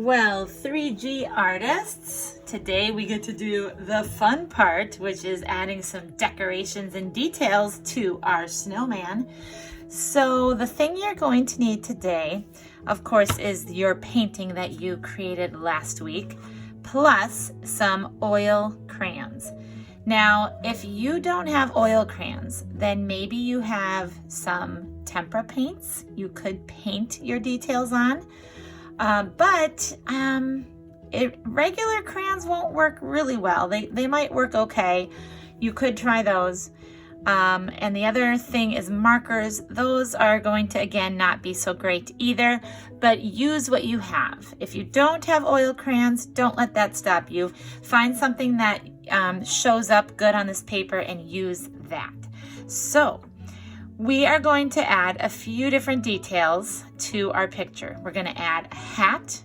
Well, 3G artists, today we get to do the fun part, which is adding some decorations and details to our snowman. So the thing you're going to need today, of course, is your painting that you created last week, plus some oil crayons. Now, if you don't have oil crayons, then maybe you have some tempera paints you could paint your details on. Regular crayons won't work really well. They might work okay. You could try those. And the other thing is markers. Those are going to, again, not be so great either, but use what you have. If you don't have oil crayons, don't let that stop you. Find something that shows up good on this paper and use that. So we are going to add a few different details to our picture. We're going to add a hat,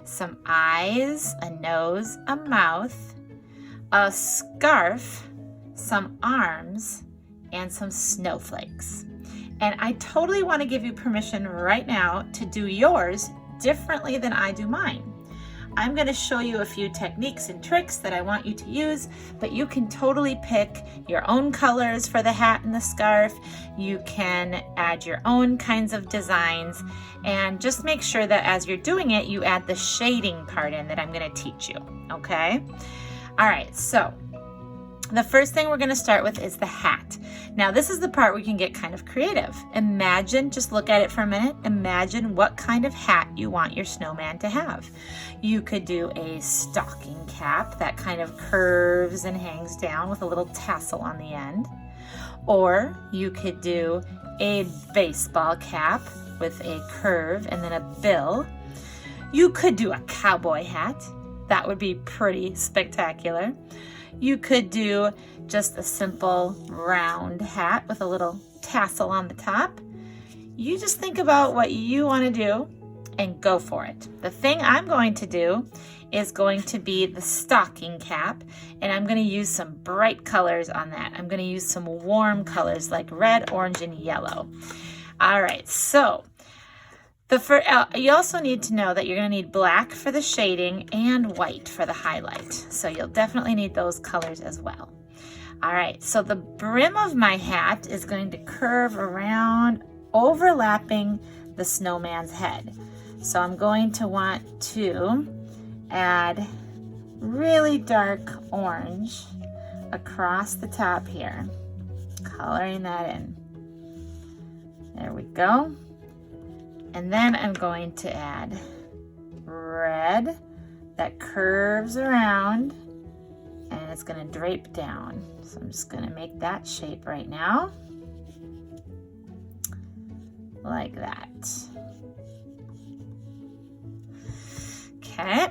some eyes, a nose, a mouth, a scarf, some arms, and some snowflakes. And I totally want to give you permission right now to do yours differently than I do mine. I'm going to show you a few techniques and tricks that I want you to use, but you can totally pick your own colors for the hat and the scarf. You can add your own kinds of designs, and just make sure that as you're doing it, you add the shading part in that I'm going to teach you, okay? All right, so the first thing we're going to start with is the hat. Now, this is the part where you can get kind of creative. Imagine, just look at it for a minute. Imagine what kind of hat you want your snowman to have. You could do a stocking cap that kind of curves and hangs down with a little tassel on the end. Or you could do a baseball cap with a curve and then a bill. You could do a cowboy hat. That would be pretty spectacular. You could do just a simple round hat with a little tassel on the top. You just think about what you want to do and go for it. The thing I'm going to do is going to be the stocking cap, and I'm going to use some bright colors on that. I'm going to use some warm colors like red, orange, and yellow. All right, so you also need to know that you're going to need black for the shading and white for the highlight. So you'll definitely need those colors as well. All right, so the brim of my hat is going to curve around, overlapping the snowman's head. So I'm going to want to add really dark orange across the top here, coloring that in. There we go. And then I'm going to add red that curves around, and it's going to drape down. So I'm just going to make that shape right now, like that. Okay.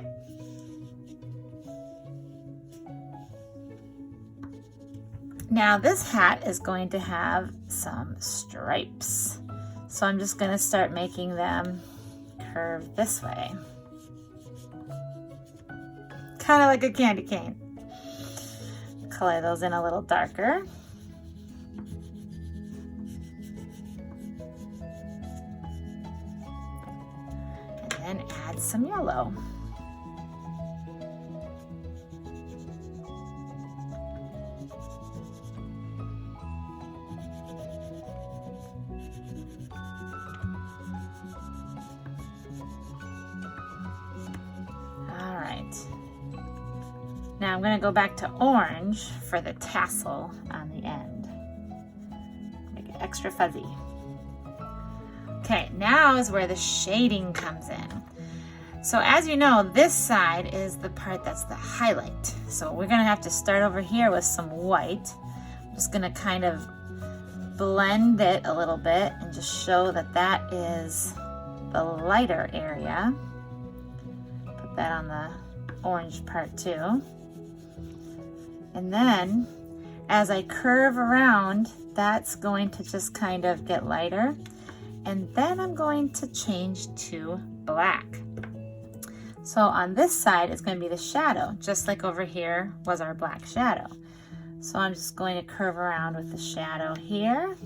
Now this hat is going to have some stripes. So I'm just going to start making them curve this way. Kind of like a candy cane. Color those in a little darker. And then add some yellow. Now I'm going to go back to orange for the tassel on the end. Make it extra fuzzy. Okay, now is where the shading comes in. So as you know, this side is the part that's the highlight. So we're going to have to start over here with some white. I'm just going to kind of blend it a little bit and just show that that is the lighter area. Put that on the orange part too. And then as I curve around, that's going to just kind of get lighter. And then I'm going to change to black. So on this side, it's going to be the shadow, just like over here was our black shadow. So I'm just going to curve around with the shadow here.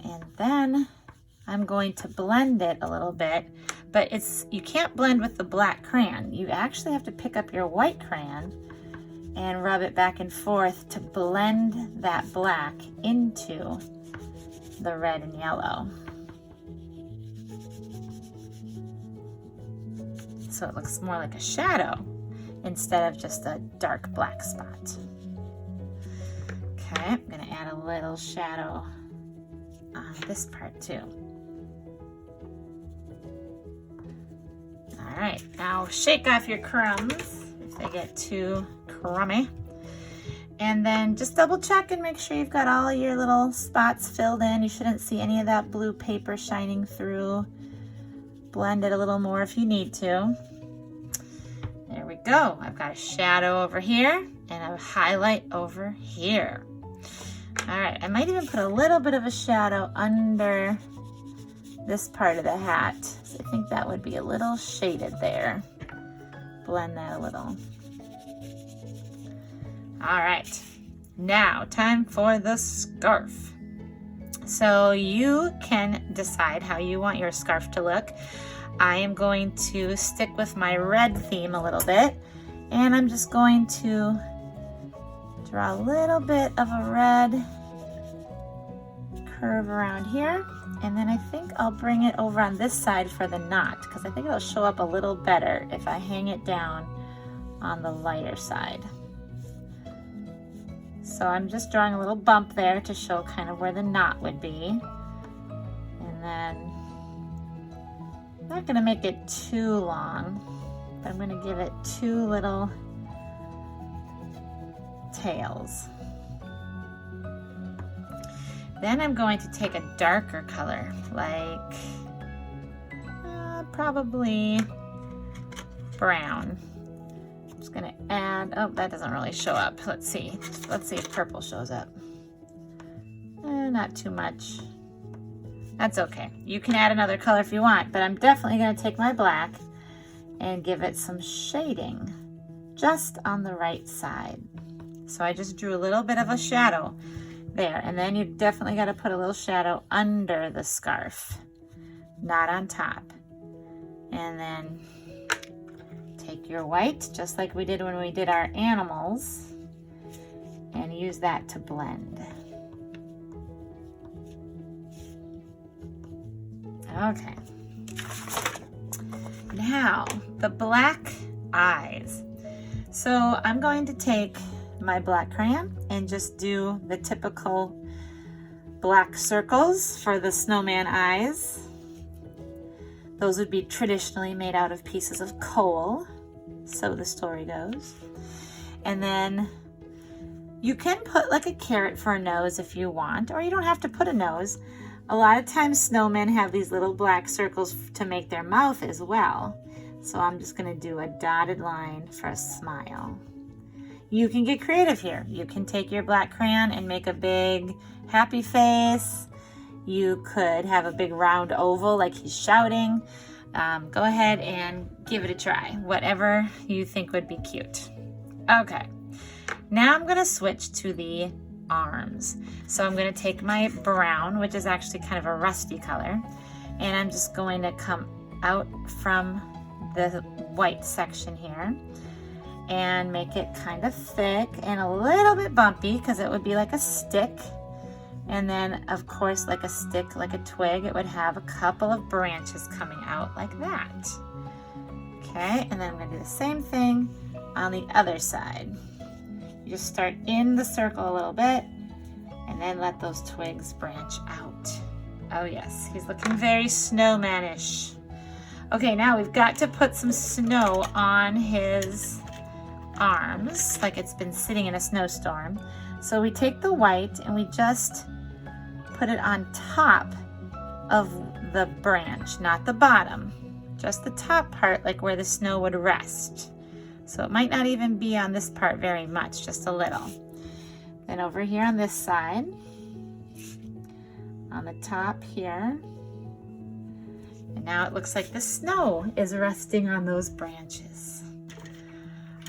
And then I'm going to blend it a little bit, but you can't blend with the black crayon. You actually have to pick up your white crayon and rub it back and forth to blend that black into the red and yellow. So it looks more like a shadow instead of just a dark black spot. Okay, I'm gonna add a little shadow on this part too. All right, now shake off your crumbs if they get too crummy. And then just double check and make sure you've got all your little spots filled in. You shouldn't see any of that blue paper shining through. Blend it a little more if you need to. There we go. I've got a shadow over here and a highlight over here. All right, I might even put a little bit of a shadow under this part of the hat. So I think that would be a little shaded there. Blend that a little. All right, now time for the scarf. So you can decide how you want your scarf to look. I am going to stick with my red theme a little bit, and I'm just going to draw a little bit of a red curve around here, and then I think I'll bring it over on this side for the knot, because I think it'll show up a little better if I hang it down on the lighter side. So I'm just drawing a little bump there to show kind of where the knot would be. And then, I'm not gonna make it too long, but I'm gonna give it 2 little tails. Then I'm going to take a darker color, like probably brown. Just gonna add, oh, that doesn't really show up. Let's see if purple shows up. Not too much. That's okay. You can add another color if you want, but I'm definitely gonna take my black and give it some shading just on the right side. So I just drew a little bit of a shadow there, and then you definitely gotta put a little shadow under the scarf, not on top. And then take your white, just like we did when we did our animals, and use that to blend. Okay. Now, the black eyes. So I'm going to take my black crayon and just do the typical black circles for the snowman eyes. Those would be traditionally made out of pieces of coal, so the story goes. And then you can put like a carrot for a nose if you want, or you don't have to put a nose. A lot of times snowmen have these little black circles to make their mouth as well. So I'm just gonna do a dotted line for a smile. You can get creative here. You can take your black crayon and make a big happy face. You could have a big round oval like he's shouting. Go ahead and give it a try. Whatever you think would be cute. Okay, now I'm gonna switch to the arms. So I'm gonna take my brown, which is actually kind of a rusty color, and I'm just going to come out from the white section here and make it kind of thick and a little bit bumpy because it would be like a stick. And then, of course, like a stick, like a twig, it would have a couple of branches coming out like that. Okay, and then I'm gonna do the same thing on the other side. You just start in the circle a little bit and then let those twigs branch out. Oh yes, he's looking very snowmanish. Okay, now we've got to put some snow on his arms, like it's been sitting in a snowstorm. So we take the white and we just put it on top of the branch, not the bottom, just the top part, like where the snow would rest. So it might not even be on this part very much, just a little. Then over here on this side, on the top here, and now it looks like the snow is resting on those branches.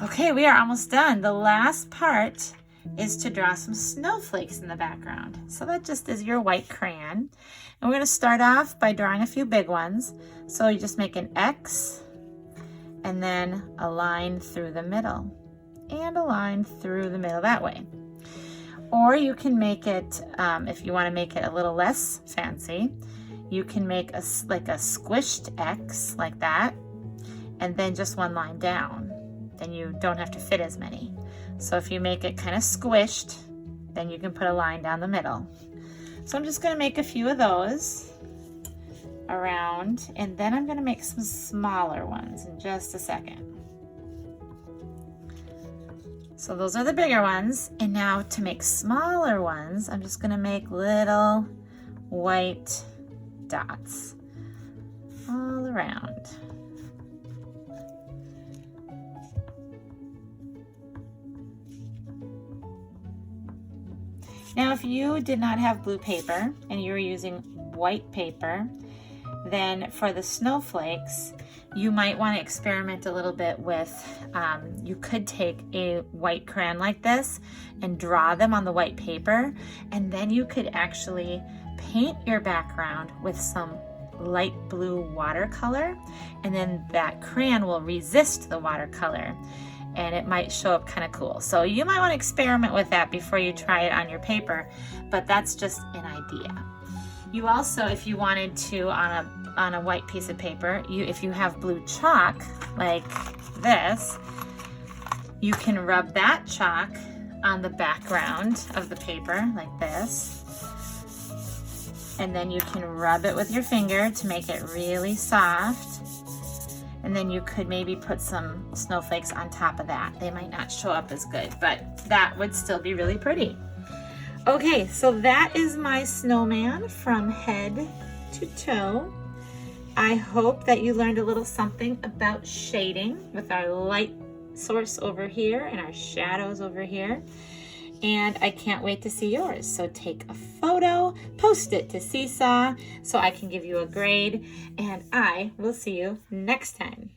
Okay, we are almost done. The last part is to draw some snowflakes in the background. So that just is your white crayon. And we're going to start off by drawing a few big ones. So you just make an X and then a line through the middle and a line through the middle that way. Or you can make it, if you want to make it a little less fancy, you can make like a squished X like that, and then just one line down. Then you don't have to fit as many. So if you make it kind of squished, then you can put a line down the middle. So I'm just going to make a few of those around, and then I'm going to make some smaller ones in just a second. So those are the bigger ones, and now to make smaller ones, I'm just going to make little white dots all around. Now, if you did not have blue paper and you were using white paper, then for the snowflakes, you might want to experiment a little bit with, you could take a white crayon like this and draw them on the white paper, and then you could actually paint your background with some light blue watercolor, and then that crayon will resist the watercolor, and it might show up kind of cool. So you might want to experiment with that before you try it on your paper, but that's just an idea. You also, if you wanted to, on a white piece of paper, if you have blue chalk like this, you can rub that chalk on the background of the paper like this, and then you can rub it with your finger to make it really soft. And then you could maybe put some snowflakes on top of that. They might not show up as good, but that would still be really pretty. Okay, so that is my snowman from head to toe. I hope that you learned a little something about shading with our light source over here and our shadows over here. And I can't wait to see yours. So take a photo, post it to Seesaw so I can give you a grade, and I will see you next time.